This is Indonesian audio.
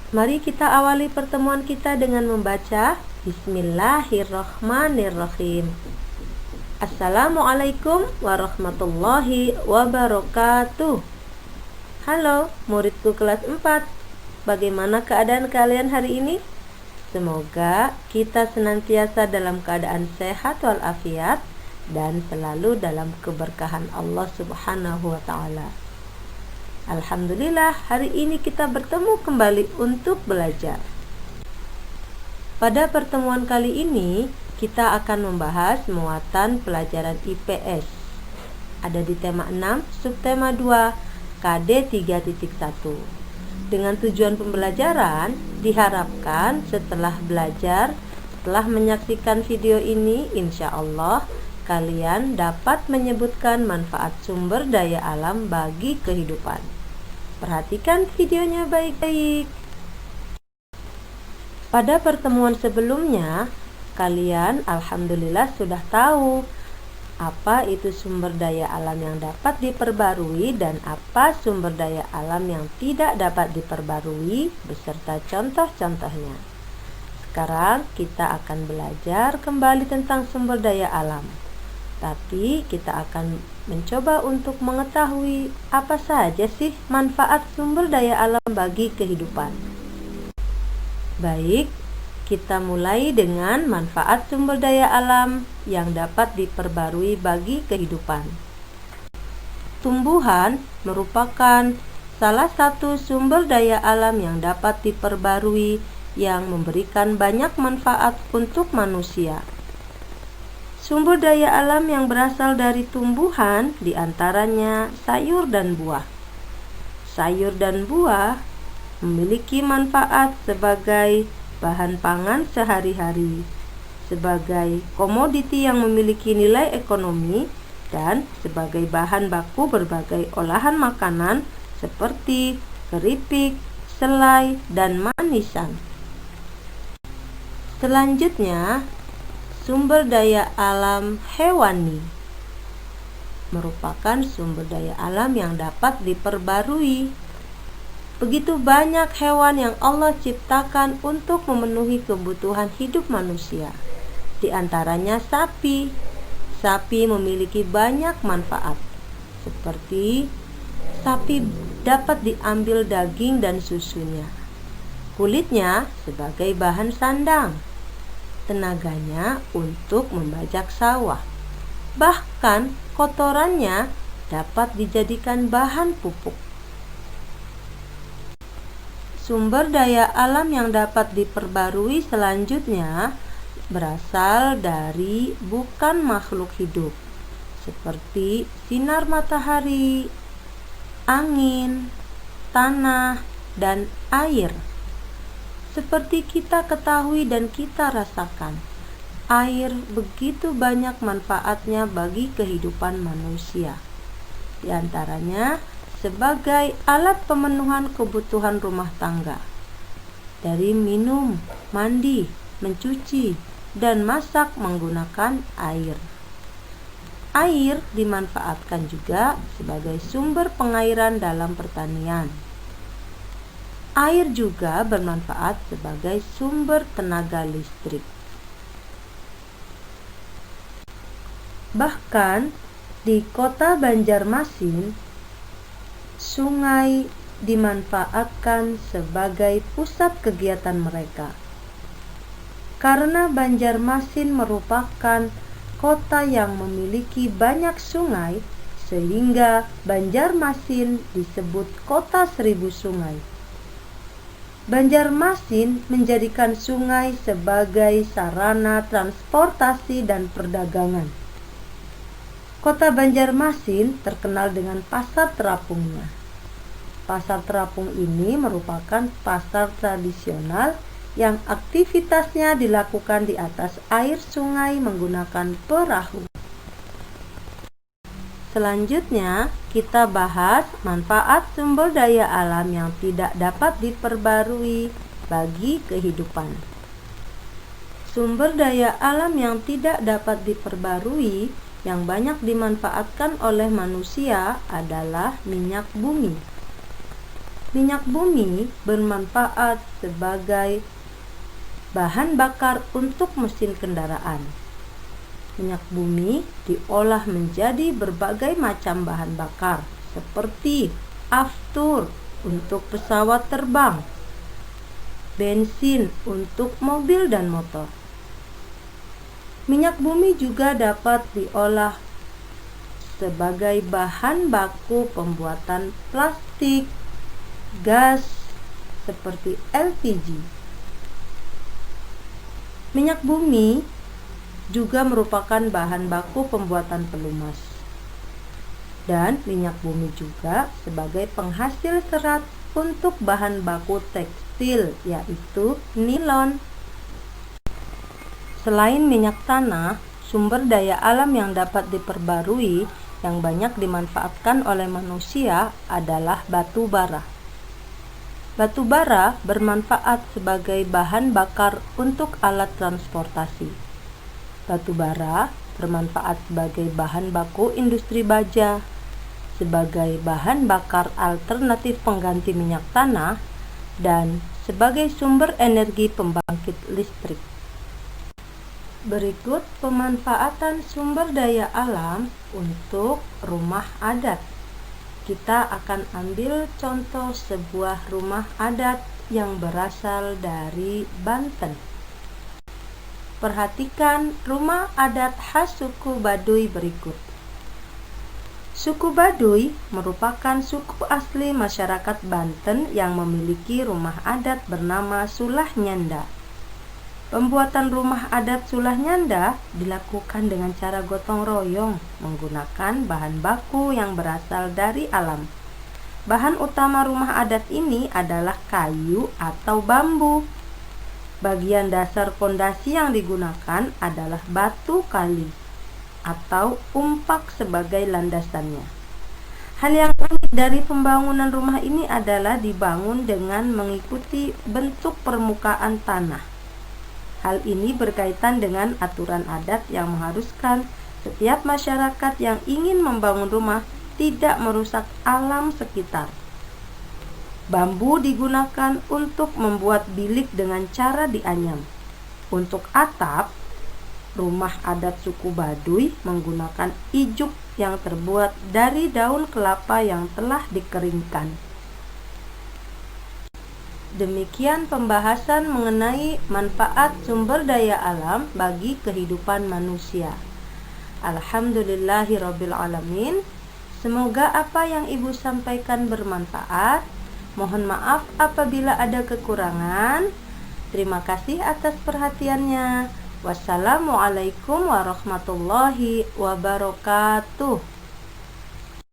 Mari kita awali pertemuan kita dengan membaca Bismillahirrahmanirrahim. Assalamualaikum warahmatullahi wabarakatuh. Halo muridku kelas 4. Bagaimana keadaan kalian hari ini? Semoga kita senantiasa dalam keadaan sehat walafiat dan selalu dalam keberkahan Allah Subhanahu wa ta'ala. Alhamdulillah, hari ini kita bertemu kembali untuk belajar. Pada pertemuan kali ini, kita akan membahas muatan pelajaran IPS. Ada di tema 6, subtema 2, KD 3.1. Dengan tujuan pembelajaran, diharapkan setelah belajar, setelah menyaksikan video ini, insya Allah kalian dapat menyebutkan manfaat sumber daya alam bagi kehidupan. Perhatikan videonya baik-baik. Pada pertemuan sebelumnya, kalian alhamdulillah sudah tahu apa itu sumber daya alam yang dapat diperbarui dan apa sumber daya alam yang tidak dapat diperbarui beserta contoh-contohnya. Sekarang kita akan belajar kembali tentang sumber daya alam. Tapi kita akan mencoba untuk mengetahui apa saja sih manfaat sumber daya alam bagi kehidupan. Baik, kita mulai dengan manfaat sumber daya alam yang dapat diperbarui bagi kehidupan. Tumbuhan merupakan salah satu sumber daya alam yang dapat diperbarui yang memberikan banyak manfaat untuk manusia. Sumber daya alam yang berasal dari tumbuhan diantaranya sayur dan buah. Sayur dan buah memiliki manfaat sebagai bahan pangan sehari-hari, sebagai komoditi yang memiliki nilai ekonomi, dan sebagai bahan baku berbagai olahan makanan seperti keripik, selai, dan manisan. Selanjutnya, sumber daya alam hewani merupakan sumber daya alam yang dapat diperbarui. Begitu banyak hewan yang Allah ciptakan untuk memenuhi kebutuhan hidup manusia. Di antaranya sapi. Sapi memiliki banyak manfaat, seperti sapi dapat diambil daging dan susunya, kulitnya sebagai bahan sandang, tenaganya untuk membajak sawah. Bahkan kotorannya dapat dijadikan bahan pupuk. Sumber daya alam yang dapat diperbarui selanjutnya berasal dari bukan makhluk hidup, seperti sinar matahari, angin, tanah, dan air. Seperti kita ketahui dan kita rasakan, air begitu banyak manfaatnya bagi kehidupan manusia. Di antaranya sebagai alat pemenuhan kebutuhan rumah tangga, dari minum, mandi, mencuci, dan masak menggunakan air. Air dimanfaatkan juga sebagai sumber pengairan dalam pertanian. Air juga bermanfaat sebagai sumber tenaga listrik. Bahkan di kota Banjarmasin, sungai dimanfaatkan sebagai pusat kegiatan mereka. Karena Banjarmasin merupakan kota yang memiliki banyak sungai, sehingga Banjarmasin disebut kota 1000 sungai. Banjarmasin menjadikan sungai sebagai sarana transportasi dan perdagangan. Kota Banjarmasin terkenal dengan pasar terapungnya. Pasar terapung ini merupakan pasar tradisional yang aktivitasnya dilakukan di atas air sungai menggunakan perahu. Selanjutnya, kita bahas manfaat sumber daya alam yang tidak dapat diperbarui bagi kehidupan. Sumber daya alam yang tidak dapat diperbarui yang banyak dimanfaatkan oleh manusia adalah minyak bumi. Minyak bumi bermanfaat sebagai bahan bakar untuk mesin kendaraan. Minyak bumi diolah menjadi berbagai macam bahan bakar, seperti aftur untuk pesawat terbang, bensin untuk mobil dan motor. Minyak bumi juga dapat diolah sebagai bahan baku pembuatan plastik, gas seperti LPG. Minyak bumi juga merupakan bahan baku pembuatan pelumas. Dan minyak bumi juga sebagai penghasil serat untuk bahan baku tekstil, yaitu nilon. Selain minyak tanah, sumber daya alam yang dapat diperbarui yang banyak dimanfaatkan oleh manusia adalah batu bara. Batu bara bermanfaat sebagai bahan bakar untuk alat transportasi. Batu bara bermanfaat sebagai bahan baku industri baja, sebagai bahan bakar alternatif pengganti minyak tanah, dan sebagai sumber energi pembangkit listrik. Berikut pemanfaatan sumber daya alam untuk rumah adat. Kita akan ambil contoh sebuah rumah adat yang berasal dari Banten. Perhatikan rumah adat khas suku Baduy berikut. Suku Baduy merupakan suku asli masyarakat Banten yang memiliki rumah adat bernama Sulah Nyanda. Pembuatan rumah adat Sulah Nyanda dilakukan dengan cara gotong royong menggunakan bahan baku yang berasal dari alam. Bahan utama rumah adat ini adalah kayu atau bambu. Bagian dasar fondasi yang digunakan adalah batu kali atau umpak sebagai landasannya. Hal yang unik dari pembangunan rumah ini adalah dibangun dengan mengikuti bentuk permukaan tanah. Hal ini berkaitan dengan aturan adat yang mengharuskan setiap masyarakat yang ingin membangun rumah tidak merusak alam sekitar. Bambu digunakan untuk membuat bilik dengan cara dianyam. Untuk atap, rumah adat suku Baduy menggunakan ijuk yang terbuat dari daun kelapa yang telah dikeringkan. Demikian pembahasan mengenai manfaat sumber daya alam bagi kehidupan manusia. Alhamdulillahirabbil alamin. Semoga apa yang Ibu sampaikan bermanfaat. Mohon maaf apabila ada kekurangan. Terima kasih atas perhatiannya. Wassalamualaikum warahmatullahi wabarakatuh.